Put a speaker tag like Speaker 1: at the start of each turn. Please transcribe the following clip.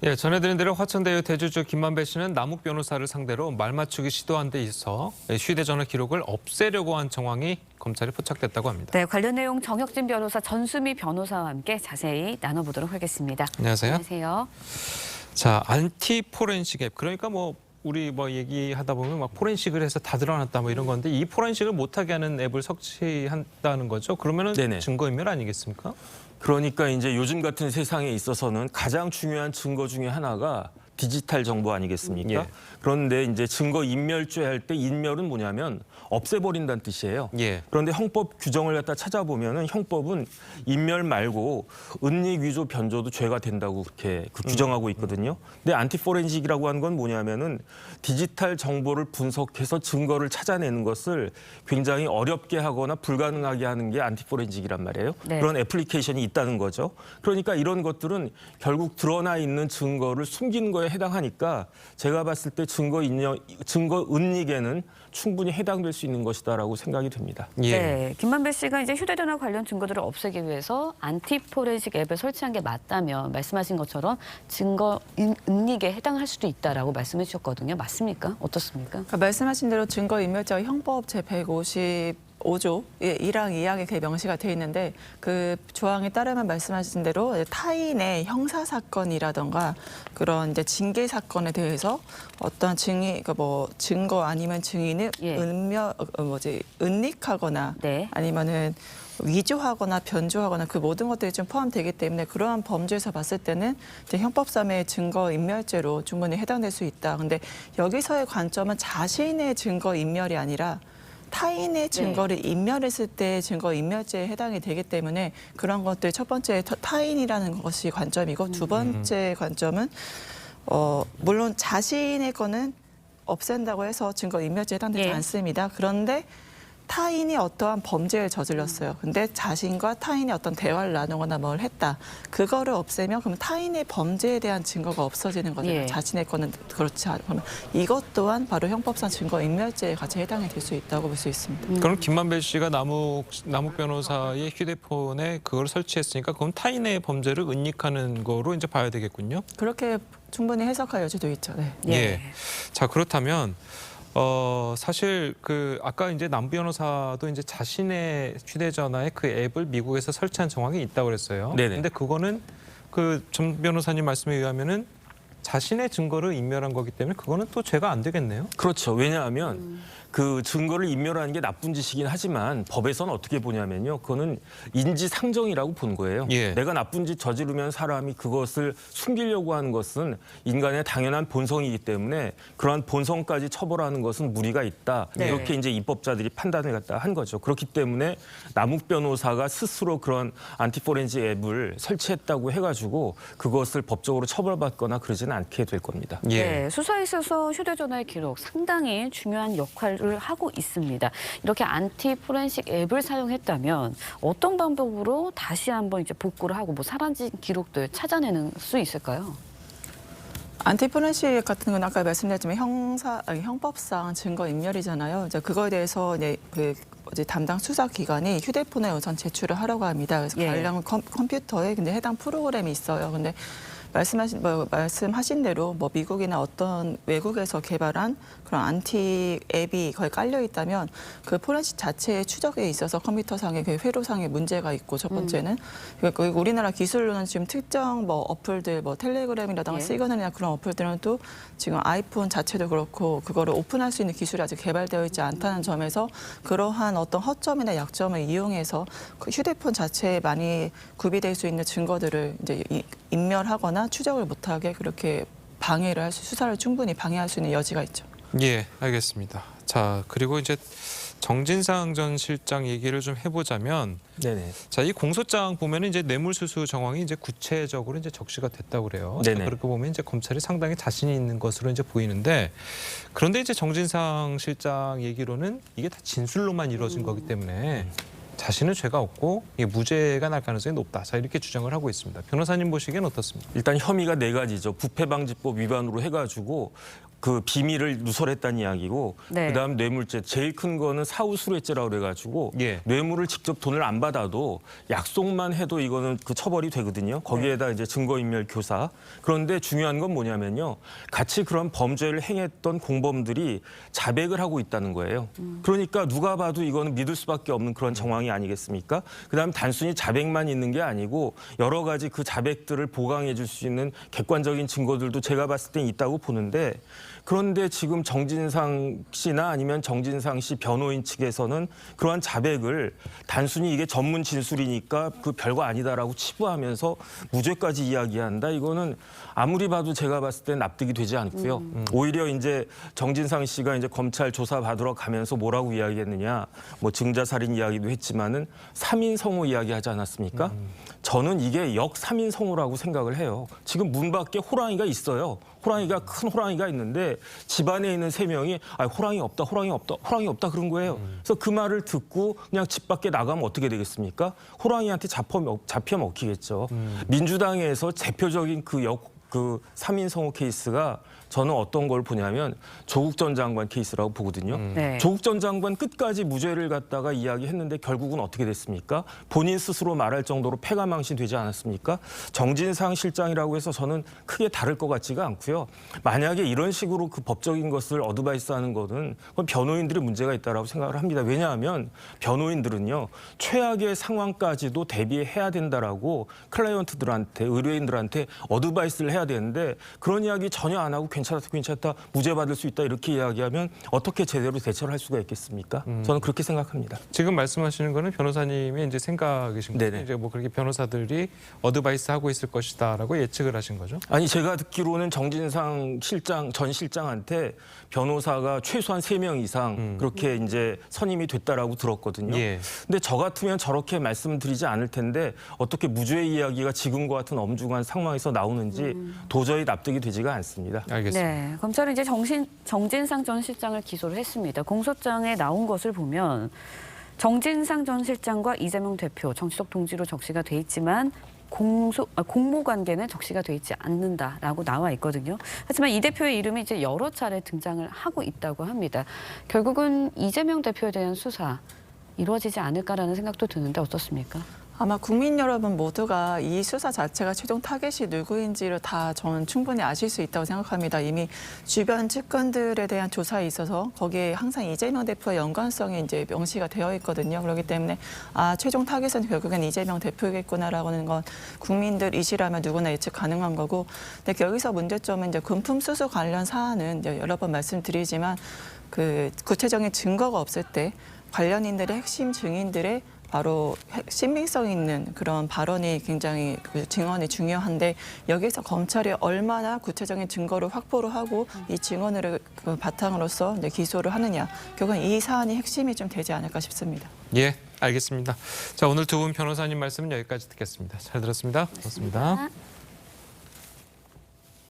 Speaker 1: 예, 전해드린 대로 화천대유 대주주 김만배 씨는 남욱 변호사를 상대로 말 맞추기 시도한 데 있어 휴대전화 기록을 없애려고 한 정황이 검찰에 포착됐다고 합니다.
Speaker 2: 네, 관련 내용 정혁진 변호사, 전수미 변호사와 함께 자세히 나눠보도록 하겠습니다.
Speaker 1: 안녕하세요.
Speaker 2: 안녕하세요.
Speaker 1: 자, 안티 포렌식 앱. 그러니까 우리 얘기하다 보면 막 포렌식을 해서 다 드러났다 이런 건데 이 포렌식을 못하게 하는 앱을 설치한다는 거죠. 그러면은
Speaker 3: 네네.
Speaker 1: 증거인멸 아니겠습니까?
Speaker 3: 그러니까 이제 요즘 같은 세상에 있어서는 가장 중요한 증거 중에 하나가 디지털 정보 아니겠습니까?
Speaker 1: 예.
Speaker 3: 그런데 이제 증거 인멸죄 할 때 인멸은 뭐냐면 없애버린다는 뜻이에요.
Speaker 1: 예.
Speaker 3: 그런데 형법 규정을 갖다 찾아보면은 형법은 인멸 말고 은닉, 위조, 변조도 죄가 된다고 그렇게 규정하고 있거든요. 근데 안티포렌식이라고 하는 건 뭐냐면은 디지털 정보를 분석해서 증거를 찾아내는 것을 굉장히 어렵게 하거나 불가능하게 하는 게 안티포렌식이란 말이에요.
Speaker 2: 네.
Speaker 3: 그런 애플리케이션이 있다는 거죠. 그러니까 이런 것들은 결국 드러나 있는 증거를 숨기는 거에 해당하니까 제가 봤을 때 증거 은닉에는 충분히 해당될 수 있는 것이다라고 생각이 됩니다.
Speaker 1: 예.
Speaker 2: 네, 김만배 씨가 이제 휴대전화 관련 증거들을 없애기 위해서 안티포렌식 앱을 설치한 게 맞다면 말씀하신 것처럼 증거 은닉에 해당할 수도 있다라고 말씀해 주셨거든요. 맞습니까? 어떻습니까?
Speaker 4: 그러니까 말씀하신 대로 증거인멸죄 형법 제155조 1항 2항에 그게 명시가 돼 있는데 그 조항에 따르면 말씀하신 대로 타인의 형사 사건이라던가 그런 이제 징계 사건에 대해서 어떤 증거 아니면 증인을
Speaker 2: 예.
Speaker 4: 은닉하거나
Speaker 2: 네.
Speaker 4: 아니면은 위조하거나 변조하거나 그 모든 것들이 좀 포함되기 때문에 그러한 범죄에서 봤을 때는 이제 형법상의 증거인멸죄로 충분히 해당될 수 있다. 근데 여기서의 관점은 자신의 증거인멸이 아니라 타인의 증거를 인멸했을 때 증거인멸죄에 해당이 되기 때문에 그런 것들 첫 번째 타인이라는 것이 관점이고 두 번째 관점은 물론 자신의 거는 없앤다고 해서 증거인멸죄에 해당되지
Speaker 2: 예.
Speaker 4: 않습니다. 그런데 타인이 어떠한 범죄를 저질렀어요. 근데 자신과 타인이 어떤 대화를 나누거나 뭘 했다. 그거를 없애면 그럼 타인의 범죄에 대한 증거가 없어지는 거잖아요.
Speaker 2: 예.
Speaker 4: 자신의 거는 그렇지 않으면 이것 또한 바로 형법상 증거인멸죄에 같이 해당이 될 수 있다고 볼 수 있습니다.
Speaker 1: 그럼 김만배 씨가 남욱 변호사의 휴대폰에 그걸 설치했으니까 그건 타인의 범죄를 은닉하는 거로 이제 봐야 되겠군요.
Speaker 4: 그렇게 충분히 해석할 여지도 있죠. 네.
Speaker 1: 예. 자, 그렇다면 사실 아까 이제 남 변호사도 이제 자신의 휴대전화에 그 앱을 미국에서 설치한 정황이 있다고 그랬어요.
Speaker 3: 네네.
Speaker 1: 근데 그거는 전 변호사님 말씀에 의하면은 자신의 증거를 인멸한 거기 때문에 그거는 또 죄가 안 되겠네요.
Speaker 3: 그렇죠. 왜냐하면 그 증거를 인멸하는 게 나쁜 짓이긴 하지만 법에서는 어떻게 보냐면요. 그거는 인지상정이라고 본 거예요.
Speaker 1: 예.
Speaker 3: 내가 나쁜 짓 저지르면 사람이 그것을 숨기려고 하는 것은 인간의 당연한 본성이기 때문에 그러한 본성까지 처벌하는 것은 무리가 있다.
Speaker 2: 네.
Speaker 3: 이렇게 이제 입법자들이 판단을 갖다 한 거죠. 그렇기 때문에 남욱 변호사가 스스로 그런 안티포렌식 앱을 설치했다고 해가지고 그것을 법적으로 처벌받거나 그러지는 않게 될 겁니다.
Speaker 1: 예.
Speaker 2: 네, 수사에 있어서 휴대전화의 기록 상당히 중요한 역할을 하고 있습니다. 이렇게 안티포렌식 앱을 사용했다면 어떤 방법으로 다시 한번 이제 복구를 하고 사라진 기록들 찾아내는 수 있을까요?
Speaker 4: 안티포렌식 같은 건 아까 말씀드렸지만 형법상 증거인멸이잖아요. 이제 그거에 대해서 이제 담당 수사기관이 휴대폰에 우선 제출을 하라고 합니다. 그래서
Speaker 2: 예.
Speaker 4: 관련 컴퓨터에 근데 해당 프로그램이 있어요. 근데 말씀하신 대로 미국이나 어떤 외국에서 개발한 그런 안티 앱이 거의 깔려 있다면 그 포렌식 자체의 추적에 있어서 컴퓨터상의 그 회로상의 문제가 있고 첫 번째는 그리고 우리나라 기술로는 지금 특정 어플들 텔레그램이라든가
Speaker 2: 예.
Speaker 4: 시그널이나 그런 어플들은 또 지금 아이폰 자체도 그렇고 그거를 오픈할 수 있는 기술이 아직 개발되어 있지 않다는 점에서 그러한 어떤 허점이나 약점을 이용해서 그 휴대폰 자체에 많이 구비될 수 있는 증거들을 이제 인멸하거나 추적을 못하게 그렇게 수사를 충분히 방해할 수 있는 여지가 있죠.
Speaker 1: 예, 알겠습니다. 자, 그리고 이제 정진상 전 실장 얘기를 좀 해보자면,
Speaker 3: 네네.
Speaker 1: 자, 이 공소장 보면은 이제 뇌물수수 정황이 이제 구체적으로 이제 적시가 됐다고 그래요. 자,
Speaker 3: 네네.
Speaker 1: 그렇게 보면 이제 검찰이 상당히 자신이 있는 것으로 이제 보이는데, 그런데 이제 정진상 실장 얘기로는 이게 다 진술로만 이루어진 거기 때문에 자신은 죄가 없고 이게 무죄가 날 가능성이 높다. 자, 이렇게 주장을 하고 있습니다. 변호사님 보시기엔 어떻습니까?
Speaker 3: 일단 혐의가 네 가지죠. 부패방지법 위반으로 해가지고 그 비밀을 누설했다는 이야기고
Speaker 2: 네.
Speaker 3: 그다음 뇌물죄 제일 큰 거는 사후수뢰죄라고 그래가지고
Speaker 1: 예.
Speaker 3: 뇌물을 직접 돈을 안 받아도 약속만 해도 이거는 그 처벌이 되거든요. 거기에다 이제 증거인멸 교사. 그런데 중요한 건 뭐냐면요. 같이 그런 범죄를 행했던 공범들이 자백을 하고 있다는 거예요. 그러니까 누가 봐도 이거는 믿을 수밖에 없는 그런 정황이 아니겠습니까? 그다음 단순히 자백만 있는 게 아니고 여러 가지 그 자백들을 보강해 줄 수 있는 객관적인 증거들도 제가 봤을 땐 있다고 보는데 그런데 지금 정진상 씨나 아니면 정진상 씨 변호인 측에서는 그러한 자백을 단순히 이게 전문 진술이니까 그 별거 아니다라고 치부하면서 무죄까지 이야기한다. 이거는 아무리 봐도 제가 봤을 때 납득이 되지 않고요. 오히려 이제 정진상 씨가 이제 검찰 조사 받으러 가면서 뭐라고 이야기했느냐. 뭐 증자살인 이야기도 했지만은 3인 성호 이야기하지 않았습니까? 저는 이게 역 3인 성호라고 생각을 해요. 지금 문 밖에 호랑이가 있어요. 호랑이가 큰 호랑이가 있는데 집안에 있는 3명이 호랑이 없다, 호랑이 없다, 호랑이 없다 그런 거예요. 그래서 그 말을 듣고 그냥 집 밖에 나가면 어떻게 되겠습니까? 호랑이한테 잡혀 먹히겠죠. 민주당에서 대표적인 그 3인 성호 케이스가 저는 어떤 걸 보냐면 조국 전 장관 케이스라고 보거든요.
Speaker 2: 네.
Speaker 3: 조국 전 장관 끝까지 무죄를 갖다가 이야기했는데 결국은 어떻게 됐습니까? 본인 스스로 말할 정도로 패가망신되지 않았습니까? 정진상 실장이라고 해서 저는 크게 다를 것 같지가 않고요. 만약에 이런 식으로 그 법적인 것을 어드바이스하는 것은 그건 변호인들이 문제가 있다라고 생각을 합니다. 왜냐하면 변호인들은요. 최악의 상황까지도 대비해야 된다라고 클라이언트들한테 의뢰인들한테 어드바이스를 해야 되는데 그런 이야기 전혀 안 하고 괜찮다, 무죄 받을 수 있다 이렇게 이야기하면 어떻게 제대로 대처를 할 수가 있겠습니까? 저는 그렇게 생각합니다.
Speaker 1: 지금 말씀하시는 거는 변호사님의 이제 생각이신 거죠.
Speaker 3: 네네.
Speaker 1: 이제 뭐 그렇게 변호사들이 어드바이스 하고 있을 것이다라고 예측을 하신 거죠.
Speaker 3: 아니 제가 듣기로는 정진상 전 실장한테 변호사가 최소한 3명 이상 그렇게 이제 선임이 됐다라고 들었거든요.
Speaker 1: 예.
Speaker 3: 근데 저 같으면 저렇게 말씀드리지 않을 텐데 어떻게 무죄 이야기가 지금과 같은 엄중한 상황에서 나오는지 도저히 납득이 되지가 않습니다.
Speaker 1: 알겠습니다.
Speaker 2: 네, 검찰은 이제 정진상 전 실장을 기소를 했습니다. 공소장에 나온 것을 보면 정진상 전 실장과 이재명 대표 정치적 동지로 적시가 돼 있지만 공모 관계는 적시가 돼 있지 않는다라고 나와 있거든요. 하지만 이 대표의 이름이 이제 여러 차례 등장을 하고 있다고 합니다. 결국은 이재명 대표에 대한 수사 이루어지지 않을까라는 생각도 드는데 어떻습니까?
Speaker 4: 아마 국민 여러분 모두가 이 수사 자체가 최종 타겟이 누구인지를 다 저는 충분히 아실 수 있다고 생각합니다. 이미 주변 측근들에 대한 조사에 있어서 거기에 항상 이재명 대표의 연관성이 이제 명시가 되어 있거든요. 그렇기 때문에 최종 타겟은 결국엔 이재명 대표겠구나라는 건 국민들이시라면 누구나 예측 가능한 거고. 근데 여기서 문제점은 이제 금품 수수 관련 사안은 이제 여러 번 말씀드리지만 그 구체적인 증거가 없을 때 관련인들의 핵심 증인들의 바로 신빙성 있는 그런 발언이 굉장히 그 증언이 중요한데 여기서 검찰이 얼마나 구체적인 증거를 확보를 하고 이 증언을 그 바탕으로서 이제 기소를 하느냐. 결국은 이 사안이 핵심이 좀 되지 않을까 싶습니다.
Speaker 1: 예, 알겠습니다. 자, 오늘 두 분 변호사님 말씀은 여기까지 듣겠습니다. 잘 들었습니다. 고맙습니다.